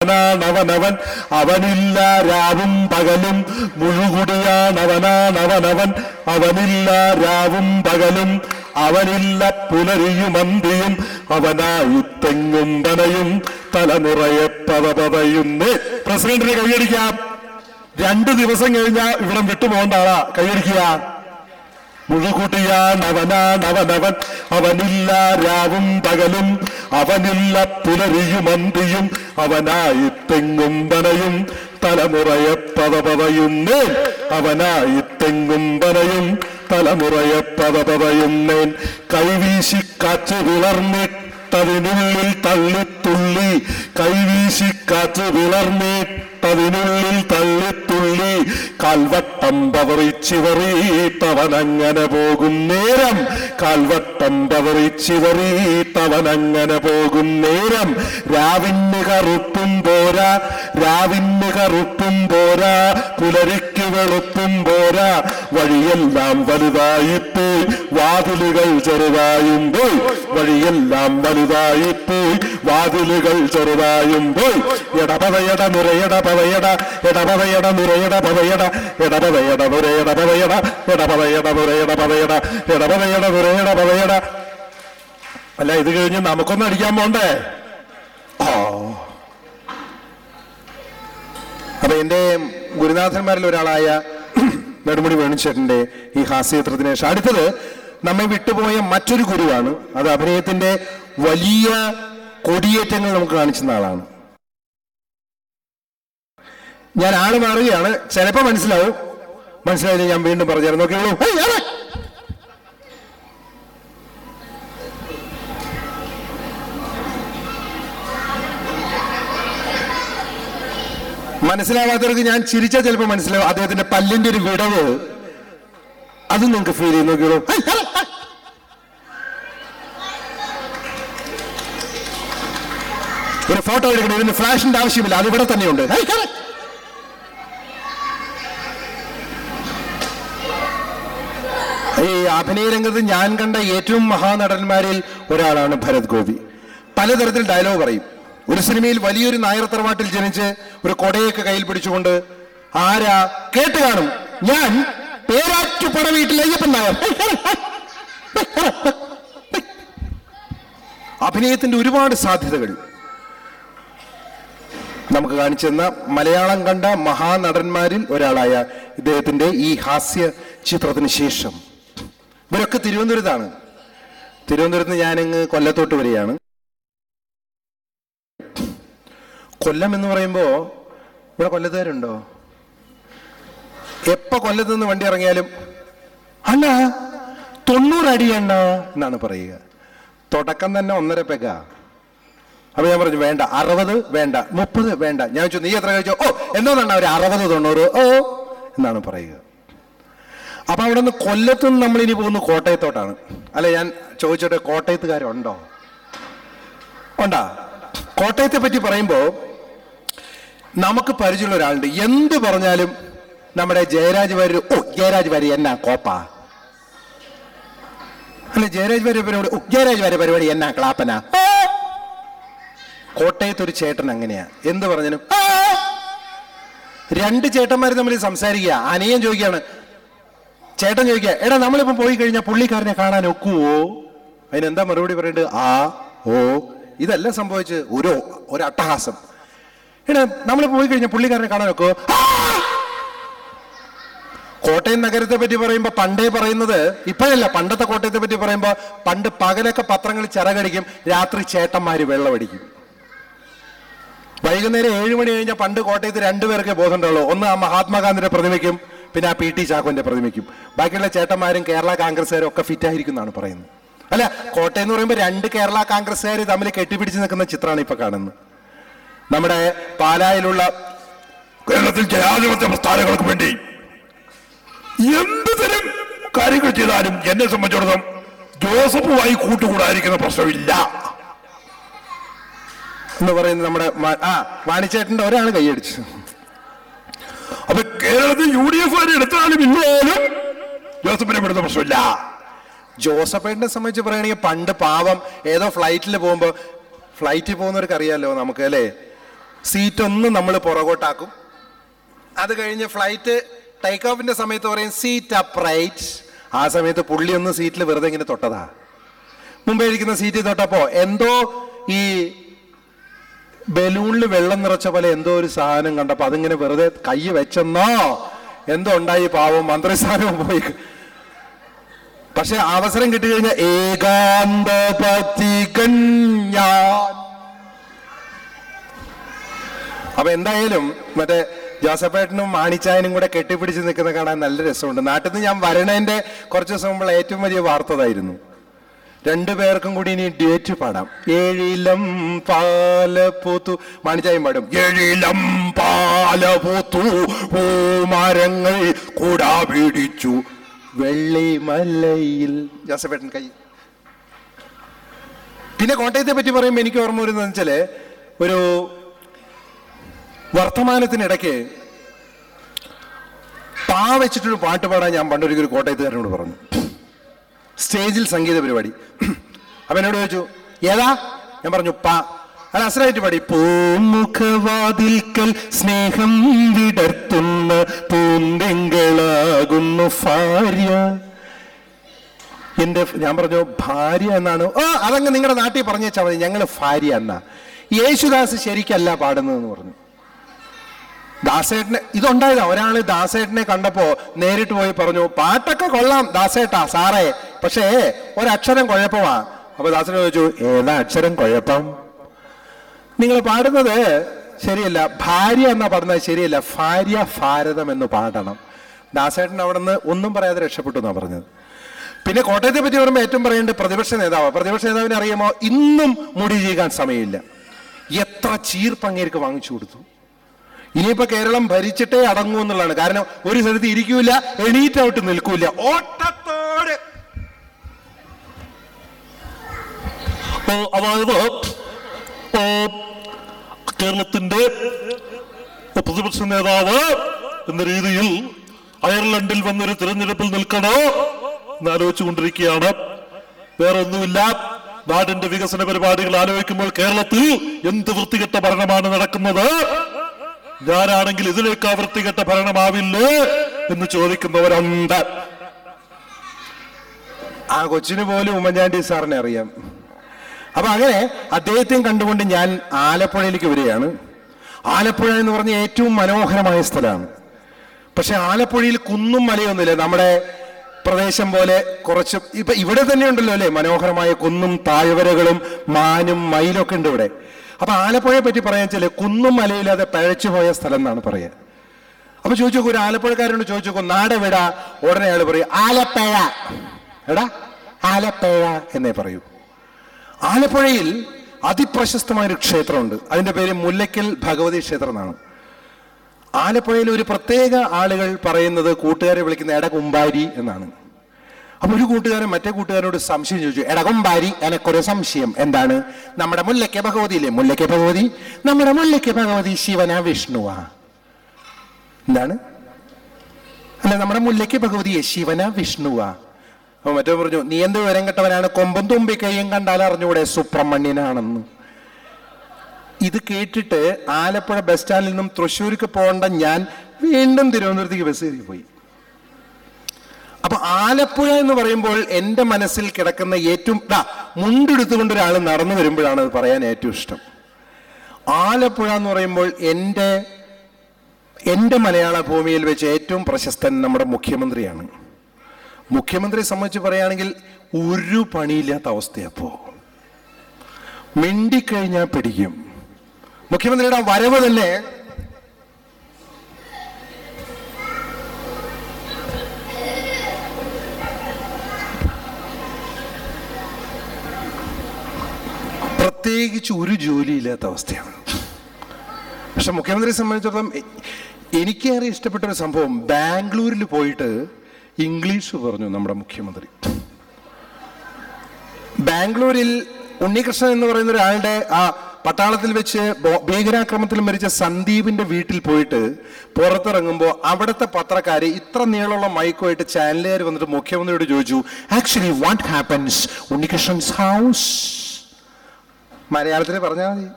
അവനാണവനവൻ അവനില്ല രാവും പകലും മുഴുകുടിയാണവനാണവനവൻ അവനില്ല രാവും പകലും അവനില്ല പുലരിയുമന്തിയും അവനായി തെങ്ങും തനയും തലമുറയെ പതപതയുന്നേ. പ്രസിഡന്റിനെ കൈയടിക്കാം. 2 ദിവസം കഴിഞ്ഞാൽ ഇവിടം വിട്ടുപോകേണ്ട ആളാ. കൈയടിക്കുക. മുഴുകുട്ടിയാണവനാണവനവൻ അവനില്ല രാവും പകലും അവനില്ല പുലരിയുമന്തിയും അവനായി തെങ്ങും പനയും തലമുറയെ പതപതയുന്നേൻ. അവനായി തെങ്ങും പനയും തലമുറയെ പതപതയുന്നേൻ. കൈവീശി കാറ്റ് വിളർന്നിട്ടതിനുള്ളിൽ തള്ളിത്തുള്ളി. കൈവീശി കാറ്റ് വിളർന്നിട്ടതിനുള്ളിൽ തള്ളിത്തുള്ളി. കാൽവട്ടം പതറിച്ചിതറിയിട്ടവനങ്ങനെ പോകും നേരം. കാൽവട്ടം പതറിച്ചിതറിയിട്ടവനങ്ങനെ പോകും നേരം. രാവിന് കറുപ്പും പോരാ, രാവിന് കറുപ്പും പോരാ, പുലരിക്ക് വെളുപ്പും പോരാ. വഴിയെല്ലാം വലുതായിപ്പോയി, വാതിലുകൾ ചെറുതായും പോയി. വഴിയെല്ലാം വലുതായിപ്പോയി, വാതിലുകൾ ചെറുതായും പോയി. എടപതയട നുരയട പതയട, എടപതയട നുരയട പതയട, എടപതയട നുരയട പതയട, എടപതയട നുരയട പതയട, എടപതയട നുരയട പതയട. അല്ല, ഇത് കഴിഞ്ഞ് നമുക്കൊന്ന് അടിക്കാൻ പോണ്ടേ? അപ്പൊ എന്റെ ഗുരുനാഥന്മാരിൽ ഒരാളായ നെടുമുടി വേണുചേട്ടന്റെ ഈ ഹാസ്യചിത്രത്തിന് ശേഷം അടുത്തത് നമ്മെ വിട്ടുപോയ മറ്റൊരു ഗുരുവാണ്. അത് അഭിനയത്തിന്റെ വലിയ കൊടിയേറ്റങ്ങൾ നമുക്ക് കാണിച്ചുന്ന ആളാണ്. ഞാൻ ആള് മാറുകയാണ്. ചിലപ്പോ മനസ്സിലാവും, മനസ്സിലായില്ല ഞാൻ വീണ്ടും പറഞ്ഞു നോക്കിയോളൂ. മനസ്സിലാവാത്തവർക്ക് ഞാൻ ചിരിച്ചാൽ ചിലപ്പോൾ മനസ്സിലാവും. അദ്ദേഹത്തിന്റെ പല്ലിന്റെ ഒരു വിടവ് അത് നിങ്ങൾക്ക് ഫീൽ ചെയ്ത് നോക്കിയോളൂ. ഒരു ഫോട്ടോ എടുക്കണം. ഇതിന് ഫ്ലാഷിന്റെ ആവശ്യമില്ല, അത് ഇവിടെ തന്നെയുണ്ട്. ഈ അഭിനയ രംഗത്ത് ഞാൻ കണ്ട ഏറ്റവും മഹാനടന്മാരിൽ ഒരാളാണ് ഭരത് ഗോപി. പലതരത്തിൽ ഡയലോഗ് പറയും. ഒരു സിനിമയിൽ വലിയൊരു നായർ തറവാട്ടിൽ ജനിച്ച് ഒരു കൊടയൊക്കെ കയ്യിൽ പിടിച്ചുകൊണ്ട് ആരാ കേട്ട് കാണും, ഞാൻ പേരാറ്റുപട വീട്ടിൽ അയ്യപ്പൻ നായർ. അഭിനയത്തിന്റെ ഒരുപാട് സാധ്യതകൾ നമുക്ക് കാണിച്ചെന്ന മലയാളം കണ്ട മഹാനടന്മാരിൽ ഒരാളായ ഇദ്ദേഹത്തിന്റെ ഈ ഹാസ്യ ചിത്രത്തിന് ശേഷം ഇവരൊക്കെ തിരുവനന്തപുരത്താണ്. തിരുവനന്തപുരത്ത് ഞാനിങ്ങ് കൊല്ലത്തോട്ട് വരികയാണ്. കൊല്ലം എന്ന് പറയുമ്പോ ഇവിടെ കൊല്ലത്തുകാരുണ്ടോ? എപ്പോ കൊല്ലത്ത് നിന്ന് വണ്ടി ഇറങ്ങിയാലും അണ്ണ 90 അടി അണ്ണ എന്നാണ് പറയുക. തുടക്കം തന്നെ 1.5 പെഗ. അപ്പൊ ഞാൻ പറഞ്ഞു വേണ്ട, 60 വേണ്ട, 30 വേണ്ട. ഞാൻ ചോദിച്ചു നീ എത്ര കഴിച്ചോ? ഓ എന്തോന്നാണ് ഒരു 60 90 ഓ എന്നാണ് പറയുക. അപ്പൊ അവിടെ നിന്ന് കൊല്ലത്തുനിന്ന് നമ്മളിനി പോകുന്നത് കോട്ടയത്തോട്ടാണ്. അല്ലെ, ഞാൻ ചോദിച്ചോട്ടെ, കോട്ടയത്തുകാരുണ്ടോ? ഉണ്ടാ? കോട്ടയത്തെ പറ്റി പറയുമ്പോ നമുക്ക് പരിചയമുള്ള ഒരാളുണ്ട്. എന്ത് പറഞ്ഞാലും നമ്മുടെ ജയരാജ് വാര്യർ, ഓ ജയരാജ് വാര്യർ എന്നാ കോപ്പാ, അല്ലെ ജയരാജ് വാര്യർ പരിപാടി, ഓ ജയരാജ് വാര്യർ പരിപാടി എന്നാ ക്ലാപ്പനാ. കോട്ടയത്ത് ഒരു ചേട്ടൻ അങ്ങനെയാ, എന്ത് പറഞ്ഞാലും 2 ചേട്ടന്മാർ തമ്മിൽ സംസാരിക്കുക. അനിയൻ ചോദിക്കുകയാണ്, ചേട്ടൻ ചോദിക്കുക, എടാ നമ്മളിപ്പം പോയി കഴിഞ്ഞാൽ പുള്ളിക്കാരനെ കാണാൻ ഒക്കുവോ? അതിനെന്താ മറുപടി പറയേണ്ടത്? ആ ഓ. ഇതെല്ലാം സംഭവിച്ച് ഒരു അട്ടഹാസം. എടാ നമ്മൾ പോയി കഴിഞ്ഞാൽ പുള്ളിക്കാരനെ കാണാൻ ഒക്കുവോ? കോട്ടയം നഗരത്തെ പറ്റി പറയുമ്പോ പണ്ടേ പറയുന്നത്, ഇപ്പോഴല്ല, പണ്ടത്തെ കോട്ടയത്തെ പറ്റി പറയുമ്പോ പണ്ട് പകലൊക്കെ പത്രങ്ങളിൽ ചിറകടിക്കും, രാത്രി ചേട്ടന്മാര് വെള്ളമടിക്കും. വൈകുന്നേരം 7 മണി കഴിഞ്ഞാൽ പണ്ട് കോട്ടയത്ത് 2 പേർക്കേ ബോധമുണ്ടാവുള്ളൂ. ഒന്ന് ആ മഹാത്മാഗാന്ധിയുടെ പ്രതിമയ്ക്കും പിന്നെ ആ PT ചാക്കോന്റെ പ്രതിമയ്ക്കും. ബാക്കിയുള്ള ചേട്ടന്മാരും കേരള കോൺഗ്രസ്സുകാരും ഒക്കെ ഫിറ്റായിരിക്കും എന്നാണ് പറയുന്നത്. അല്ല, കോട്ടയം എന്ന് പറയുമ്പോൾ 2 കേരള കോൺഗ്രസ്സുകാർ തമ്മിൽ കെട്ടിപ്പിടിച്ച് നിൽക്കുന്ന ചിത്രമാണ് ഇപ്പൊ കാണുന്നത്. നമ്മുടെ പാലായിലുള്ള കേരളത്തിൽ ജനാധിപത്യ പ്രസ്ഥാനങ്ങൾക്ക് വേണ്ടി എന്ത് തരം കാര്യങ്ങൾ ചെയ്താലും എന്നെ സംബന്ധിച്ചിടത്തോളം ജോസഫുമായി കൂട്ടുകൂടാതിരിക്കുന്ന പ്രശ്നമില്ല എന്ന് പറയുന്നത് നമ്മുടെ വാണിച്ചേട്ടന്റെ ഒരാണ് കൈയടിച്ചു. അപ്പൊ കേരളത്തിൽ UDF എടുത്താലും ഇന്നാലും ജോസഫിനെ പെടുന്ന പ്രശ്നമില്ല. ജോസഫേട്ടിനെ സംബന്ധിച്ച് പറയുകയാണെങ്കിൽ പണ്ട് പാവം ഏതോ ഫ്ലൈറ്റിൽ പോകുമ്പോൾ, ഫ്ലൈറ്റിൽ പോകുന്നവർക്ക് അറിയാമല്ലോ നമുക്ക് അല്ലേ, സീറ്റൊന്നും നമ്മൾ പുറകോട്ടാക്കും. അത് കഴിഞ്ഞ് ഫ്ലൈറ്റ് ടേക്ക് ഓഫിന്റെ സമയത്ത് പറയും സീറ്റ് അപ്രൈറ്റ്. ആ സമയത്ത് പുള്ളി ഒന്ന് സീറ്റിൽ വെറുതെ ഇങ്ങനെ തൊട്ടതാ. മുമ്പേ ഇരിക്കുന്ന സീറ്റിൽ തൊട്ടപ്പോ എന്തോ ഈ ബലൂണിൽ വെള്ളം നിറച്ച പോലെ എന്തോ ഒരു സാധനം കണ്ടപ്പോ അതിങ്ങനെ വെറുതെ കൈ വെച്ചെന്നോ എന്തോ ഉണ്ടായി, പാവം മന്ത്രിസ്ഥാനം പോയി. പക്ഷെ അവസരം കിട്ടിക്കഴിഞ്ഞാൽ ഏകാന്തപതികൻ ഞാൻ. അപ്പൊ എന്തായാലും മറ്റേ ജോസഫേട്ടനും മാണിച്ചായനും കൂടെ കെട്ടിപ്പിടിച്ച് നിൽക്കുന്ന കാണാൻ നല്ല രസമുണ്ട്. നാട്ടിൽ നിന്ന് ഞാൻ വരണേന്റെ കുറച്ച് ദിവസം മുമ്പ് ഏറ്റവും വലിയ വാർത്തതായിരുന്നു. രണ്ടുപേർക്കും കൂടി ഇനി ഡ്യുവറ്റ് പാടാം. ഏഴിലം പാലപൂത്തു, മാണിച്ചായം പാടും. ഏഴിലം പാലപൂത്തു പൂമരങ്ങൾ കൂടാ പിടിച്ചു വെള്ളിമലയിൽ. ജോസഫേട്ടൻ കൈ. പിന്നെ കോട്ടയത്തെ പറ്റി പറയുമ്പോൾ എനിക്ക് ഓർമ്മ വരുന്നത് വെച്ചാല് ഒരു വർത്തമാനത്തിനിടയ്ക്ക് പാ വെച്ചിട്ടൊരു പാട്ട് പാടാൻ ഞാൻ പണ്ടൊരിക്കൽ കോട്ടയത്തുകാരനോട് പറഞ്ഞു. സ്റ്റേജിൽ സംഗീത പരിപാടി. അപ്പൊ എന്നോട് ചോദിച്ചു ഏതാ? ഞാൻ പറഞ്ഞു പാ. അത് അസലായിട്ട് പാടി. പൂമുഖവാതിൽക്കൽ സ്നേഹം വിടർത്തുന്ന പൂന്തെങ്കളാകുന്നു ഭാര്യ. ഞാൻ പറഞ്ഞു ഭാര്യ എന്നാണ്. ഓ അതങ്ങ് നിങ്ങളുടെ നാട്ടിൽ പറഞ്ഞു വെച്ചാൽ മതി, ഞങ്ങൾ ഭാര്യ എന്നാ. യേശുദാസ് ശരിക്കല്ല പാടുന്നതെന്ന് പറഞ്ഞു. ദാസേട്ടനെ ഇതുണ്ടായതാ. ഒരാള് ദാസേട്ടനെ കണ്ടപ്പോ നേരിട്ട് പോയി പറഞ്ഞു പാട്ടൊക്കെ കൊള്ളാം ദാസേട്ടാ സാറേ, പക്ഷേ ഒരക്ഷരം കുഴപ്പമാ. അപ്പൊ ദാസേട്ടൻ ചോദിച്ചു ഏതാ അക്ഷരം കുഴപ്പം? നിങ്ങൾ പാടുന്നത് ശരിയല്ല, ഭാര്യ എന്നാ പാടുന്നത് ശരിയല്ല, ഭാര്യ ഭാരതം എന്ന് പാടണം. ദാസേട്ടൻ അവിടെ നിന്ന് ഒന്നും പറയാതെ രക്ഷപ്പെട്ടു എന്നാ പറഞ്ഞത്. പിന്നെ കോട്ടയത്തെ പറ്റി പറയുമ്പോൾ ഏറ്റവും പറയേണ്ടത് പ്രതിപക്ഷ നേതാവ്. പ്രതിപക്ഷ നേതാവിനെ അറിയാമോ? ഇന്നും മുടി ചെയ്യാൻ സമയമില്ല. എത്ര ചീർപ്പങ്ങേർക്ക് വാങ്ങിച്ചു കൊടുത്തു. ഇനിയിപ്പോ കേരളം ഭരിച്ചിട്ടേ അടങ്ങൂ എന്നുള്ളതാണ്. കാരണം ഒരു സ്ഥലത്ത് ഇരിക്കൂല, എണീറ്റൗട്ട് നിൽക്കൂല, ഓട്ടത്തോടെ. അതായത് കേരളത്തിന്റെ പ്രതിപക്ഷ നേതാവ് എന്ന രീതിയിൽ അയർലൻഡിൽ വന്നൊരു തിരഞ്ഞെടുപ്പിൽ നിൽക്കണോ എന്നാലോചിച്ചു കൊണ്ടിരിക്കുകയാണ്. വേറെ ഒന്നുമില്ല. നാടിന്റെ വികസന പരിപാടികൾ ആലോചിക്കുമ്പോൾ കേരളത്തിൽ എന്ത് വൃത്തികെട്ട ഭരണമാണ് നടക്കുന്നത്, ഞാനാണെങ്കിൽ ഇതിലേക്ക് വൃത്തികെട്ട ഭരണമാവില്ലേ എന്ന് ചോദിക്കുന്നവരുണ്ട്. ആ കൊച്ചിന് പോലും ഉമ്മൻചാണ്ടി സാറിനെ അറിയാം. അപ്പൊ അങ്ങനെ അദ്ദേഹത്തെയും കണ്ടുകൊണ്ട് ഞാൻ ആലപ്പുഴയിലേക്ക് വരികയാണ്. ആലപ്പുഴ എന്ന് പറഞ്ഞ ഏറ്റവും മനോഹരമായ സ്ഥലമാണ്. പക്ഷെ ആലപ്പുഴയിൽ കുന്നും മലയൊന്നുമില്ല. നമ്മുടെ പ്രദേശം പോലെ കുറച്ച് ഇപ്പൊ ഇവിടെ തന്നെ ഉണ്ടല്ലോ അല്ലെ, മനോഹരമായ കുന്നും താഴ്വരകളും മാനും മയിലൊക്കെ ഉണ്ട് ഇവിടെ. അപ്പൊ ആലപ്പുഴയെ പറ്റി പറയാൻ വെച്ചാൽ കുന്നും മലയില്ലാതെ പഴച്ചു പോയ സ്ഥലം എന്നാണ് പറയുക. അപ്പൊ ചോദിച്ചു നോക്കൂ, ഒരു ആലപ്പുഴക്കാരനോട് ചോദിച്ചു നോക്കൂ നാടെവിടാ, ഉടനെ അയാൾ പറയും ആലപ്പുഴ. എടാ ആലപ്പുഴ എന്നേ പറയൂ. ആലപ്പുഴയിൽ അതിപ്രശസ്തമായൊരു ക്ഷേത്രമുണ്ട്. അതിന്റെ പേര് മുല്ലയ്ക്കൽ ഭഗവതി ക്ഷേത്രം എന്നാണ്. ആലപ്പുഴയിൽ ഒരു പ്രത്യേക ആളുകൾ പറയുന്നത് കൂട്ടുകാരെ വിളിക്കുന്ന എടകുമ്പാരി എന്നാണ്. അപ്പൊ ഒരു കൂട്ടുകാരൻ മറ്റേ കൂട്ടുകാരോട് സംശയം ചോദിച്ചു. എടകുമ്പാരി, എനക്കൊരു സംശയം. എന്താണ്? നമ്മുടെ മുല്ലയ്ക്ക ഭഗവതി ഇല്ലേ, മുല്ലയ്ക്ക ഭഗവതി, നമ്മുടെ മുല്ലയ്ക്ക ഭഗവതി ശിവനാ വിഷ്ണുവാ? എന്താണ്? അല്ല, നമ്മുടെ മുല്ലയ്ക്ക ഭഗവതിയെ ശിവനാ വിഷ്ണുവാ? അപ്പൊ മറ്റോ പറഞ്ഞു നീ എന്ത് വിവരം കെട്ടവനാണ്, കൊമ്പും തുമ്പിക്കൈയും കണ്ടാൽ അറിഞ്ഞൂടെ സുബ്രഹ്മണ്യനാണെന്ന്. ഇത് കേട്ടിട്ട് ആലപ്പുഴ ബസ് സ്റ്റാൻഡിൽ നിന്നും തൃശ്ശൂർക്ക് പോകേണ്ട ഞാൻ വീണ്ടും തിരുവനന്തപുരത്തേക്ക് ബസ് കയറി പോയി. അപ്പൊ ആലപ്പുഴ എന്ന് പറയുമ്പോൾ എൻ്റെ മനസ്സിൽ കിടക്കുന്ന ഏറ്റവും മുണ്ടെടുത്തുകൊണ്ട് ഒരാൾ നടന്നു വരുമ്പോഴാണ് അത് പറയാൻ ഏറ്റവും ഇഷ്ടം. ആലപ്പുഴ എന്ന് പറയുമ്പോൾ എൻ്റെ മലയാള ഭൂമിയിൽ വെച്ച് ഏറ്റവും പ്രശസ്തൻ നമ്മുടെ മുഖ്യമന്ത്രിയാണ്. മുഖ്യമന്ത്രിയെ സംബന്ധിച്ച് പറയുകയാണെങ്കിൽ ഒരു പണിയില്ലാത്ത അവസ്ഥയപ്പോ മിണ്ടിക്കഴിഞ്ഞാൽ പിടിക്കും. മുഖ്യമന്ത്രിയുടെ വരവ് തന്നെ പ്രത്യേകിച്ച് ഒരു ജോലിയില്ലാത്ത അവസ്ഥയാണ്. പക്ഷെ മുഖ്യമന്ത്രിയെ സംബന്ധിച്ചിടത്തോളം എനിക്കേറെ ഇഷ്ടപ്പെട്ട ഒരു സംഭവം, ബാംഗ്ലൂരിൽ പോയിട്ട് ഇംഗ്ലീഷ് പറഞ്ഞു നമ്മുടെ മുഖ്യമന്ത്രി. ബാംഗ്ലൂരിൽ ഉണ്ണികൃഷ്ണൻ എന്ന് പറയുന്ന ഒരാളുടെ ആ പട്ടാളത്തിൽ വെച്ച് ഭീകരാക്രമണത്തിൽ മരിച്ച സന്ദീപിന്റെ വീട്ടിൽ പോയിട്ട് പുറത്തിറങ്ങുമ്പോൾ അവിടുത്തെ പത്രക്കാര് ഇത്ര നീളമുള്ള മൈക്കുമായിട്ട് ചാനലുകാർ വന്നിട്ട് മുഖ്യമന്ത്രിയോട് ചോദിച്ചു, ആക്ച്വലി വാട്ട് ഹാപ്പൻസ് ഉണ്ണികൃഷ്ണൻസ് ഹൗസ്? മലയാളത്തിൽ പറഞ്ഞാൽ മതി.